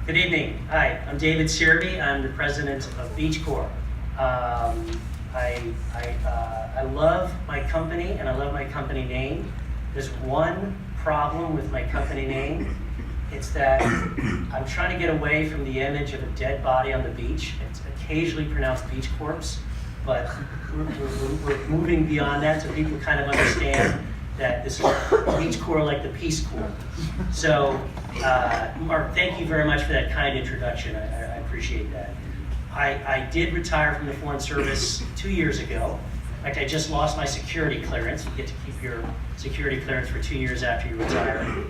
Good evening. Hi, I'm David Searby. I'm the president of BeachCorps. I love my company and I love my company name. There's one problem with my company name. It's that I'm trying to get away from the image of a dead body on the beach. It's occasionally pronounced Beach Corps, but we're moving beyond that so people kind of understand that this is Beach Corps like the Peace Corps. So, Mark, thank you very much for that kind introduction. I appreciate that. I did retire from the Foreign Service 2 years ago. In fact, I just lost my security clearance. You get to keep your security clearance for 2 years after you retire.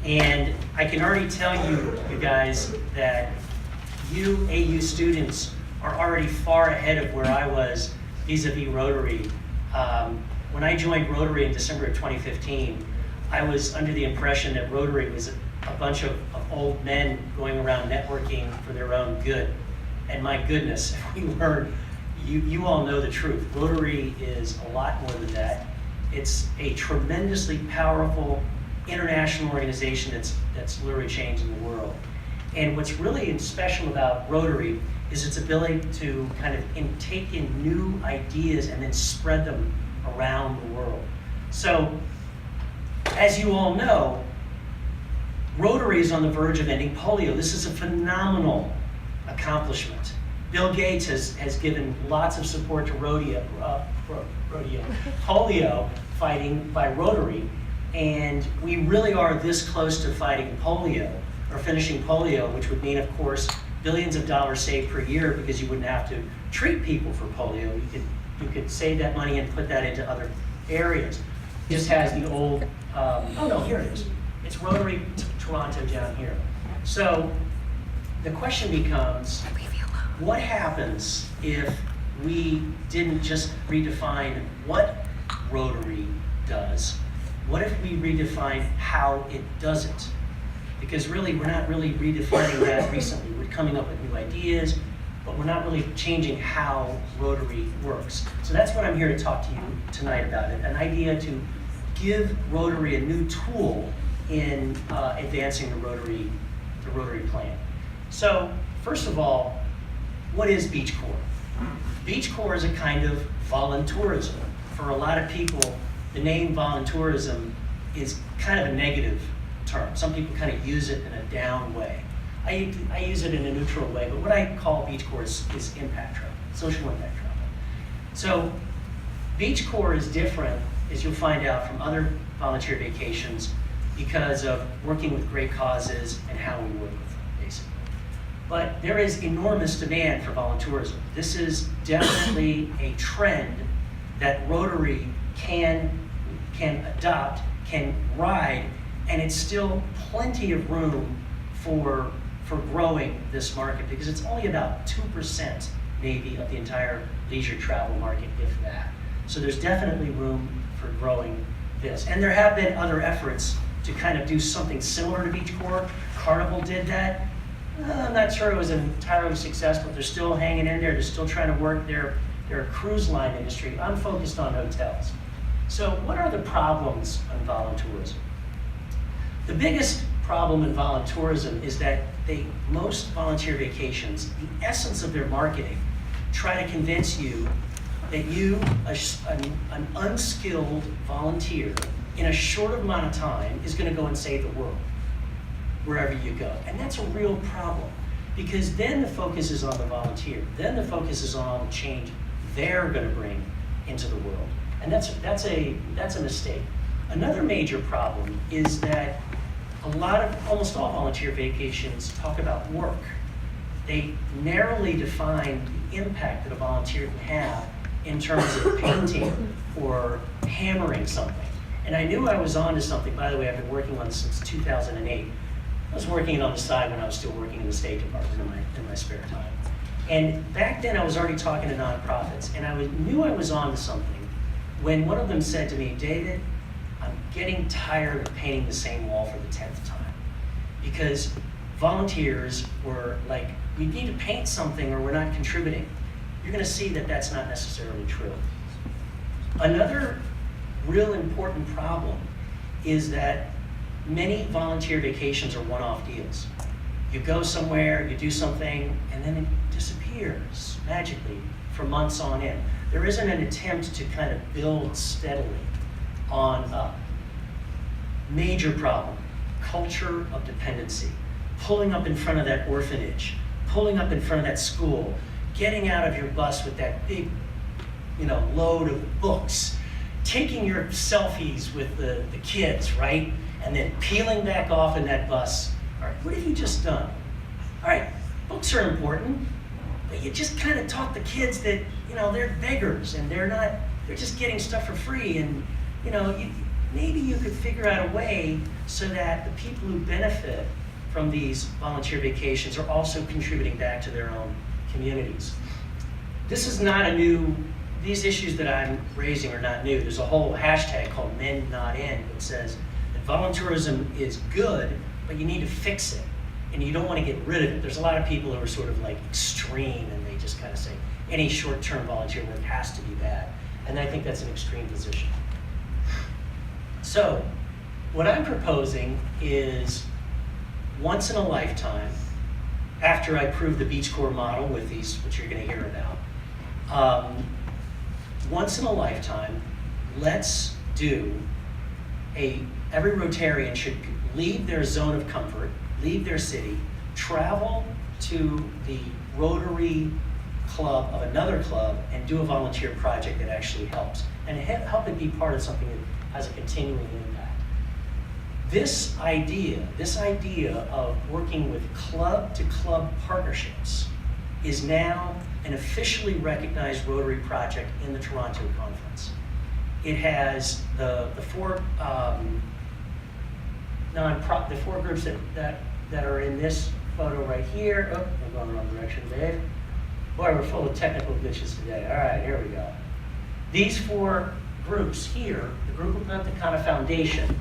And I can already tell you guys, that you AU students are already far ahead of where I was vis-a-vis Rotary. When I joined Rotary in December of 2015, I was under the impression that Rotary was a bunch of old men going around networking for their own good. And my goodness, if we learn, you all know the truth. Rotary is a lot more than that. It's a tremendously powerful international organization that's literally changing the world. And what's really special about Rotary is its ability to kind of take in new ideas and then spread them around the world. So, as you all know, Rotary is on the verge of ending polio. This is a phenomenal accomplishment. Bill Gates has given lots of support to polio fighting by Rotary, and we really are this close to fighting polio, or finishing polio, which would mean, of course, billions of dollars saved per year because you wouldn't have to treat people for polio. You could save that money and put that into other areas. This has the old, oh no, here it is. It's Rotary Toronto down here. So the question becomes, what happens if we didn't just redefine what Rotary does? What if we redefine how it does it? Because really, we're not really redefining that recently. We're coming up with new ideas, but we're not really changing how Rotary works. So that's what I'm here to talk to you tonight about, an idea to give Rotary a new tool in advancing the Rotary plan. So first of all, what is BeachCorps? BeachCorps is a kind of voluntourism. For a lot of people, the name voluntourism is kind of a negative term. Some people kind of use it in a down way. I use it in a neutral way, but what I call BeachCorps is impact travel, social impact travel. So BeachCorps is different, as you'll find out, from other volunteer vacations because of working with great causes and how we work with them, basically. But there is enormous demand for voluntourism. This is definitely a trend that Rotary can adopt, can ride, and it's still plenty of room for growing this market, because it's only about 2% maybe of the entire leisure travel market, if that. So there's definitely room for growing this. And there have been other efforts to kind of do something similar to BeachCorps. Carnival did that. I'm not sure it was entirely successful. They're still hanging in there. They're still trying to work their cruise line industry. I'm focused on hotels. So what are the problems on voluntourism? The biggest problem in voluntourism is that most volunteer vacations, the essence of their marketing, try to convince you that you, an unskilled volunteer, in a short amount of time is going to go and save the world wherever you go. And that's a real problem, because then the focus is on the volunteer. Then the focus is on all the change they're going to bring into the world. And that's a mistake. Another major problem is that almost all volunteer vacations talk about work. They narrowly define the impact that a volunteer can have in terms of painting or hammering something. And I knew I was onto something. By the way, I've been working on this since 2008. I was working it on the side when I was still working in the State Department in my spare time. And back then I was already talking to nonprofits, and I knew I was onto something when one of them said to me, David, I'm getting tired of painting the same wall for the 10th time, because volunteers were like, we need to paint something or we're not contributing. You're going to see that that's not necessarily true. Another real important problem is that many volunteer vacations are one-off deals. You go somewhere, you do something, and then it disappears magically for months on end. There isn't an attempt to kind of build steadily on up. Major problem, culture of dependency. Pulling up in front of that orphanage, pulling up in front of that school, getting out of your bus with that big, load of books, taking your selfies with the kids, right? And then peeling back off in that bus. All right, what have you just done? All right, books are important, but you just kind of taught the kids that, they're beggars and they're just getting stuff for free. And, maybe you could figure out a way so that the people who benefit from these volunteer vacations are also contributing back to their own communities. This is not these issues that I'm raising are not new. There's a whole hashtag called Men Not In that says that voluntourism is good, but you need to fix it, and you don't want to get rid of it. There's a lot of people who are sort of like extreme, and they just kind of say any short-term volunteer work has to be bad, and I think that's an extreme position. So, what I'm proposing is once in a lifetime, after I prove the BeachCorps model with these, which you're going to hear about, once in a lifetime, let's do every Rotarian should leave their zone of comfort, leave their city, travel to the Rotary Club of another club and do a volunteer project that actually helps, and help it be part of something that has a continuing impact. This idea of working with club-to-club partnerships is now an officially recognized Rotary project in the Toronto Conference. It has the four groups that are in this photo right here. Oh, I'm going the wrong direction, Dave. Boy, we're full of technical glitches today. All right, here we go. These four groups here, the Grupo Punta Cana Foundation,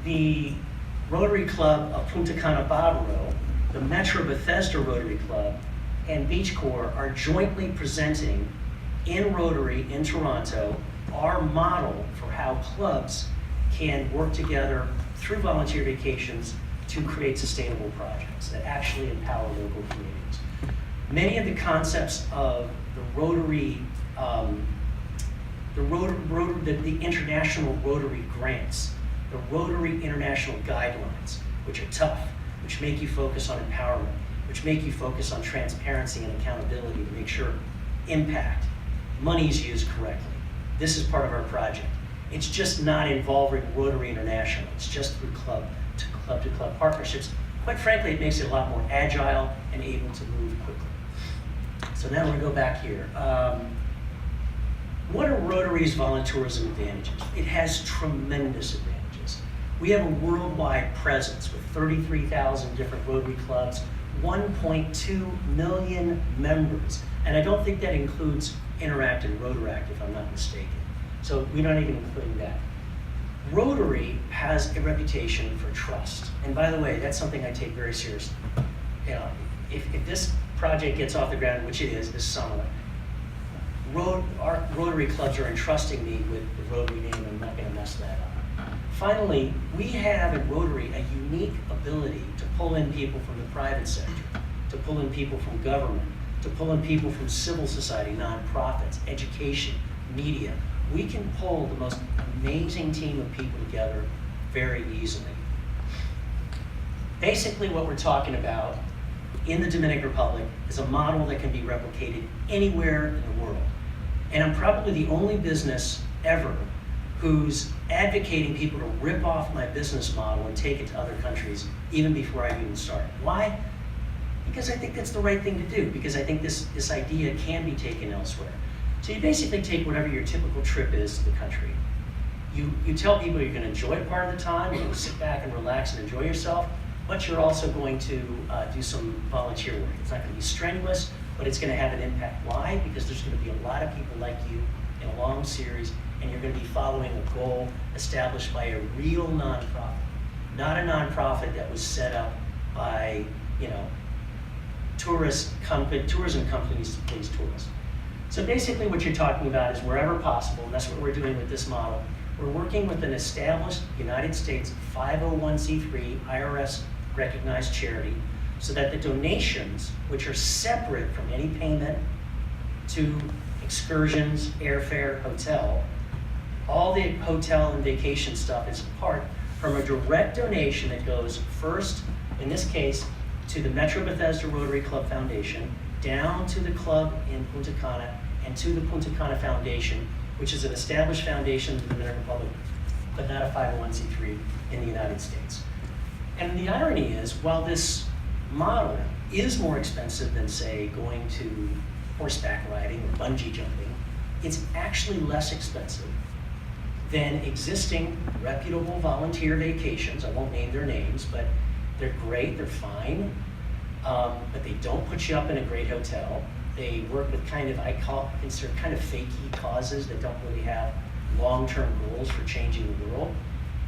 the Rotary Club of Punta Cana Bávaro, the MetroBethesda Rotary Club, and BeachCorps are jointly presenting in Rotary in Toronto our model for how clubs can work together through volunteer vacations to create sustainable projects that actually empower local communities. Many of the concepts of the Rotary, the international Rotary grants, the Rotary International guidelines, which are tough, which make you focus on empowerment, which make you focus on transparency and accountability to make sure money is used correctly. This is part of our project. It's just not involving Rotary International. It's just through club-to-club partnerships. Quite frankly, it makes it a lot more agile and able to move quickly. So now we're going to go back here. What are Rotary's voluntourism advantages? It has tremendous advantages. We have a worldwide presence with 33,000 different Rotary clubs, 1.2 million members. And I don't think that includes Interact and Rotaract, if I'm not mistaken. So we don't even include that. Rotary has a reputation for trust. And by the way, that's something I take very seriously. If this project gets off the ground, which it is this summer, our Rotary clubs are entrusting me with the Rotary name, and I'm not going to mess that up. Finally, we have at Rotary a unique ability to pull in people from the private sector, to pull in people from government, to pull in people from civil society, nonprofits, education, media. We can pull the most amazing team of people together very easily. Basically, what we're talking about in the Dominican Republic is a model that can be replicated anywhere in the world. And I'm probably the only business ever who's advocating people to rip off my business model and take it to other countries even before I even start. Why? Because I think that's the right thing to do, because I think this idea can be taken elsewhere. So you basically take whatever your typical trip is to the country. You tell people you're going to enjoy part of the time, you're going to sit back and relax and enjoy yourself, but you're also going to do some volunteer work. It's not going to be strenuous, but it's going to have an impact. Why? Because there's going to be a lot of people like you in a long series, and you're going to be following a goal established by a real nonprofit, not a nonprofit that was set up by, tourism companies to please tourists. So basically what you're talking about is wherever possible, and that's what we're doing with this model, we're working with an established United States 501c3 IRS recognized charity so that the donations, which are separate from any payment to excursions, airfare, hotel, all the hotel and vacation stuff is apart from a direct donation that goes first, in this case, to the MetroBethesda Rotary Club Foundation, down to the club in Punta Cana, and to the Punta Cana Foundation, which is an established foundation in the Dominican Republic, but not a 501c3 in the United States. And the irony is, while this model is more expensive than, say, going to horseback riding or bungee jumping, it's actually less expensive than existing reputable volunteer vacations. I won't name their names, but they're great, they're fine, but they don't put you up in a great hotel. They work with kind of, consider kind of fakey causes that don't really have long-term goals for changing the world.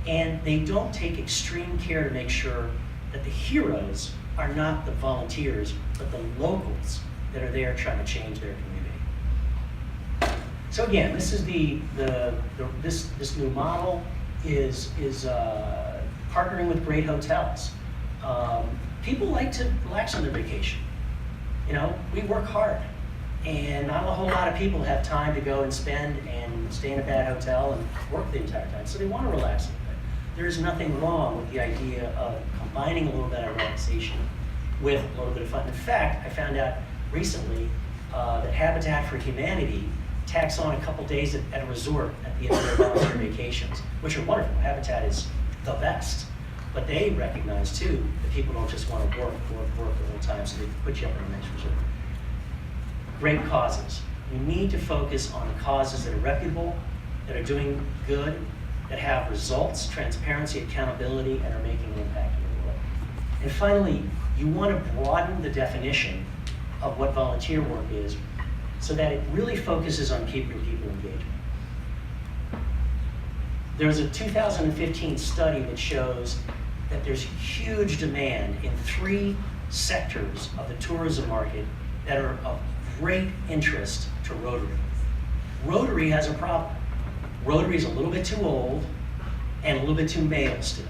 And they don't take extreme care to make sure that the heroes are not the volunteers, but the locals that are there trying to change their community. So again, this is this new model is partnering with great hotels. People like to relax on their vacation. You know, we work hard, and not a whole lot of people have time to go and spend and stay in a bad hotel and work the entire time, so they want to relax a little bit. There's nothing wrong with the idea of combining a little bit of relaxation with a little bit of fun. In fact, I found out recently that Habitat for Humanity tacks on a couple days at a resort at the end of their volunteer vacations, which are wonderful. Habitat is the best. But they recognize too that people don't just want to work the whole time, so they put you up in a nice resort. Great causes. We need to focus on the causes that are reputable, that are doing good, that have results, transparency, accountability, and are making an impact in the world. And finally, you want to broaden the definition of what volunteer work is so that it really focuses on keeping people engaged. There's a 2015 study that shows that there's huge demand in 3 sectors of the tourism market that are of great interest to Rotary. Rotary has a problem. Rotary is a little bit too old and a little bit too male still,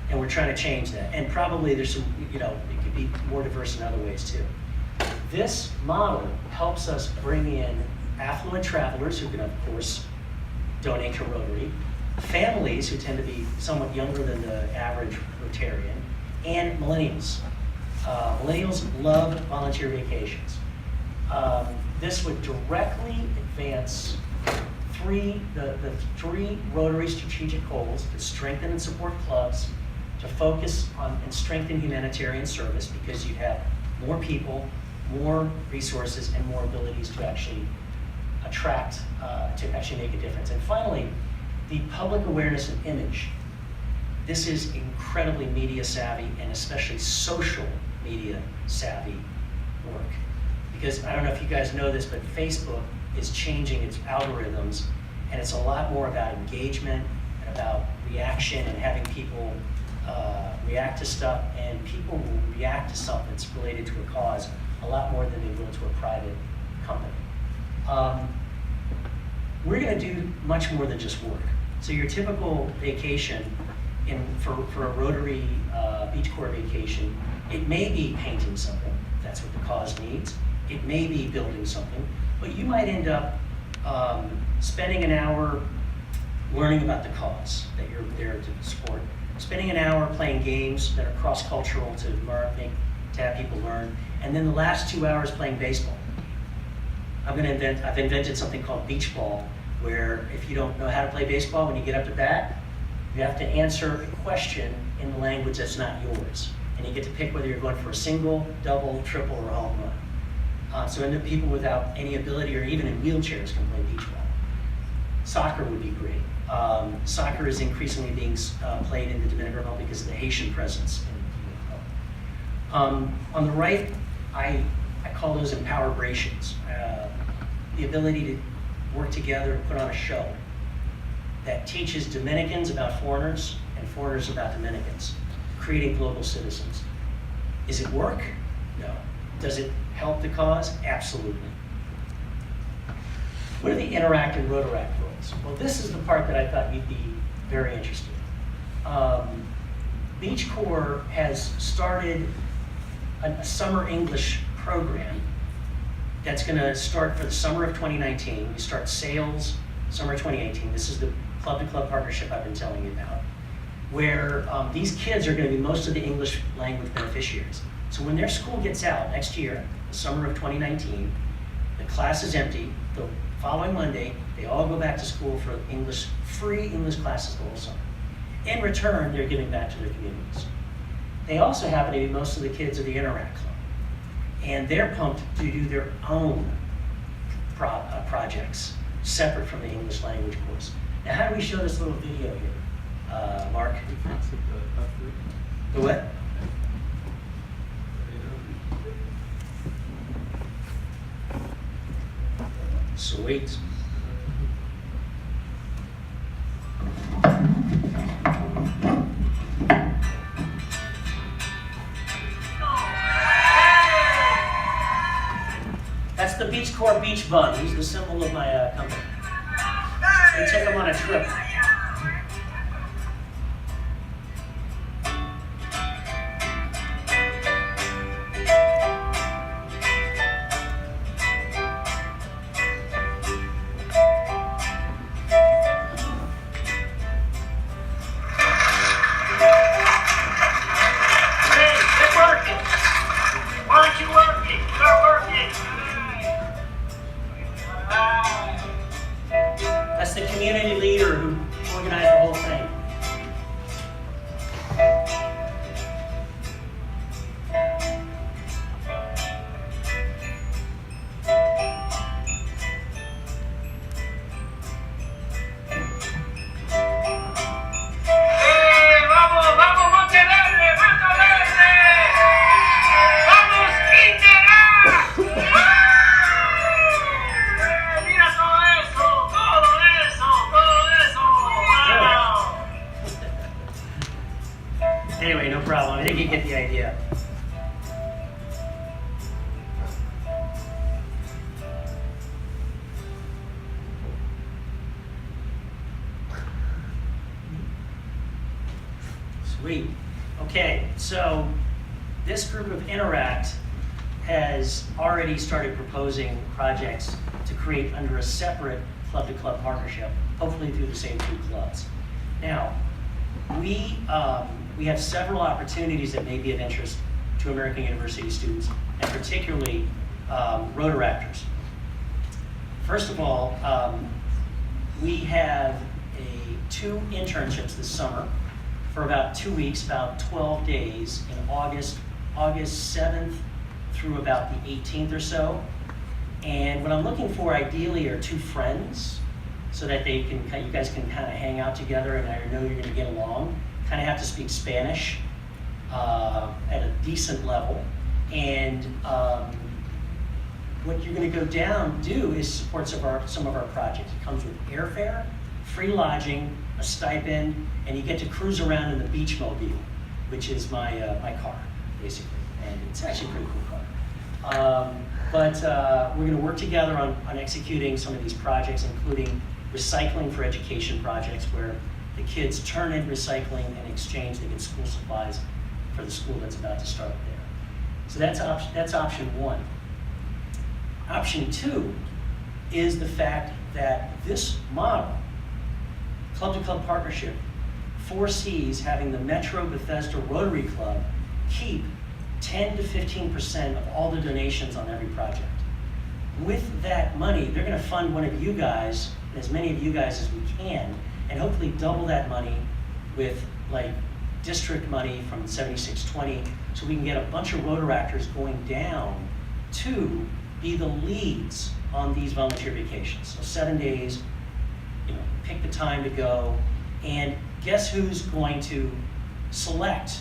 and we're trying to change that. And probably there's some, it could be more diverse in other ways too. This model helps us bring in affluent travelers who can, of course, donate to Rotary, families who tend to be somewhat younger than the average Rotarian, and millennials. Millennials love volunteer vacations. This would directly advance the 3 Rotary strategic goals: to strengthen and support clubs, to focus on and strengthen humanitarian service, because you have more people, more resources, and more abilities to actually attract, to actually make a difference. And finally, the public awareness and image. This is incredibly media savvy, and especially social media savvy work. Because I don't know if you guys know this, but Facebook is changing its algorithms, and it's a lot more about engagement and about reaction and having people react to stuff, and people will react to something that's related to a cause a lot more than they will to a private company. We're going to do much more than just work. So your typical vacation for a Rotary BeachCorps vacation, it may be painting something, if that's what the cause needs. It may be building something, but you might end up spending an hour learning about the cause that you're there to support, spending an hour playing games that are cross-cultural to have people learn, and then the last 2 hours playing baseball. I've invented something called beach ball, where if you don't know how to play baseball, when you get up to bat, you have to answer a question in the language that's not yours. And you get to pick whether you're going for a single, double, triple, or home run. So then people without any ability or even in wheelchairs can play beach ball. Soccer would be great. Soccer is increasingly being played in the Dominican Republic because of the Haitian presence in the Dominican Republic. On the right, I call those empowerbrations. The ability to work together and put on a show that teaches Dominicans about foreigners and foreigners about Dominicans, creating global citizens. Is it work? No. Does it help the cause? Absolutely. What are the interactive Rotaract roles? Well, this is the part that I thought you'd be very interested in. BeachCorps has started a summer English program that's going to start for the summer of 2019. We start sales summer 2018. This is the club-to-club partnership I've been telling you about, where these kids are going to be most of the English language beneficiaries. So when their school gets out next year, the summer of 2019, the class is empty. The following Monday, they all go back to school for English, free English classes the whole summer. In return, they're giving back to their communities. They also happen to be most of the kids of the Rotaract Club. And they're pumped to do their own projects separate from the English language course. Now, how do we show this little video here, Mark? The what? Sweet. That's the BeachCorps beach bun. He's the symbol of my company. We take them on a trip. That's the community leader who organized the whole thing. Anyway, no problem. I think you get the idea. Sweet. Okay, so this group of Interact has already started proposing projects to create under a separate club-to-club partnership, hopefully through the same two clubs. Now, we have several opportunities that may be of interest to American University students, and particularly Rotaractors. First of all, we have two internships this summer for about 2 weeks, about 12 days in August 7th through about the 18th or so. And what I'm looking for ideally are two friends so that you guys can kind of hang out together and I know you're going to get along. Kind of have to speak Spanish at a decent level. And what you're going to go down do is support some of our projects. It comes with airfare, free lodging, a stipend, and you get to cruise around in the BeachMobile, which is my car, basically. And it's actually a pretty cool car. But we're going to work together on executing some of these projects, including recycling for education projects where the kids turn in recycling and exchange, they get school supplies for the school that's about to start there. So that's option one. Option two is the fact that this model, club-to-club partnership, foresees having the MetroBethesda Rotary Club keep 10 to 15% of all the donations on every project. With that money, they're going to fund one of you guys, as many of you guys as we can, and hopefully double that money with like district money from 7620, so we can get a bunch of Rotaractors going down to be the leads on these volunteer vacations. So 7 days, pick the time to go, and guess who's going to select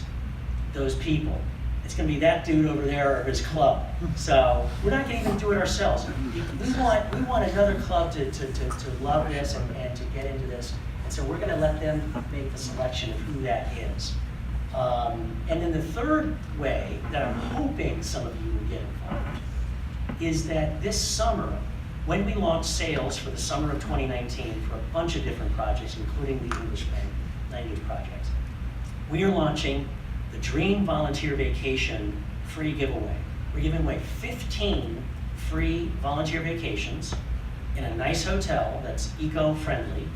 those people? It's going to be that dude over there or his club. So we're not going to even do it ourselves. We want another club to love this and to get into this. And so we're going to let them make the selection of who that is. And then the third way that I'm hoping some of you will get involved is that this summer, when we launch sales for the summer of 2019 for a bunch of different projects, including the English language projects, we are launching the Dream Volunteer Vacation free giveaway. We're giving away 15 free volunteer vacations in a nice hotel that's eco-friendly.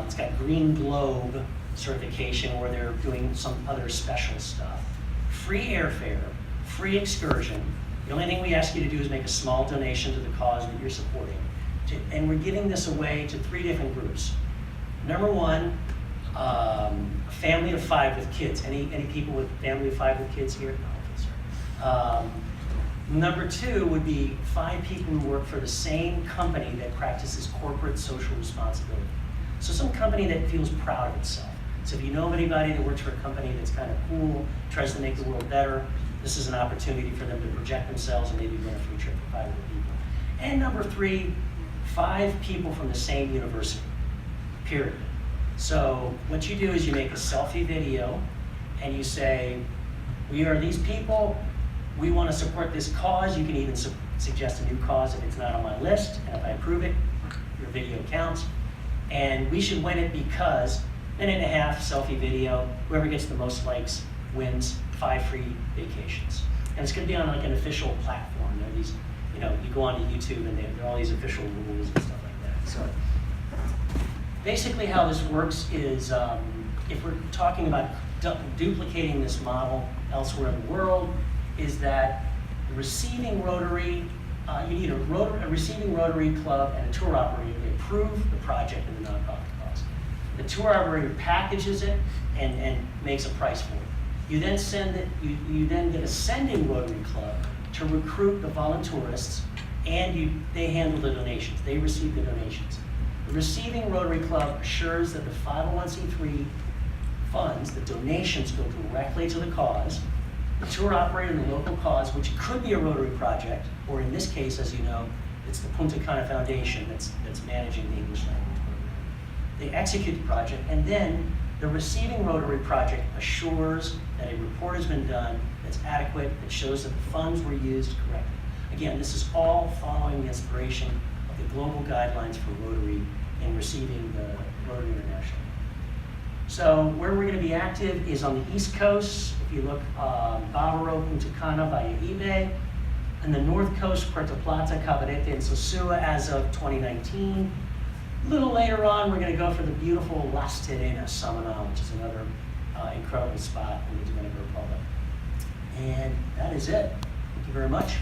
It's got Green Globe certification where they're doing some other special stuff. Free airfare, free excursion. The only thing we ask you to do is make a small donation to the cause that you're supporting. And we're giving this away to 3 different groups. Number 1, a family of 5 with kids. Any people with family of 5 with kids here? No, okay, sorry. Number 2 would be 5 people who work for the same company that practices corporate social responsibility. So some company that feels proud of itself. So if you know of anybody that works for a company that's kind of cool, tries to make the world better, this is an opportunity for them to project themselves and maybe win a free trip for 5 other people. And number 3, 5 people from the same university, period. So what you do is you make a selfie video and you say, we are these people, we want to support this cause. You can even suggest a new cause if it's not on my list, and if I approve it, your video counts. And we should win it because 1.5-minute selfie video, whoever gets the most likes wins 5 free vacations. And it's going to be on like an official platform. There are these, you go onto YouTube and there are all these official rules and stuff like that. So basically how this works is if we're talking about duplicating this model elsewhere in the world, is that the receiving Rotary, you need a receiving Rotary Club and a tour operator to approve the project and the nonprofit cost. The tour operator packages it and makes a price for it. You then send it. You then get a sending Rotary Club to recruit the voluntourists, and they handle the donations. They receive the donations. The receiving Rotary Club assures that the 501c3 funds, the donations, go directly to the cause. The tour operator and the local cause, which could be a Rotary project, or in this case, as you know, it's the Punta Cana Foundation that's managing the English language program. They execute the project, and then the receiving Rotary project assures that a report has been done that's adequate, that shows that the funds were used correctly. Again, this is all following the inspiration of the global guidelines for Rotary in receiving the Rotary International. So where we're going to be active is on the East Coast. If you look, Bávaro, Punta Cana via eBay. And the North Coast, Puerto Plata, Cabarete, and Sosúa as of 2019. A little later on, we're going to go for the beautiful Las Terrenas, Samaná, which is another incredible spot in the Dominican Republic. And that is it. Thank you very much.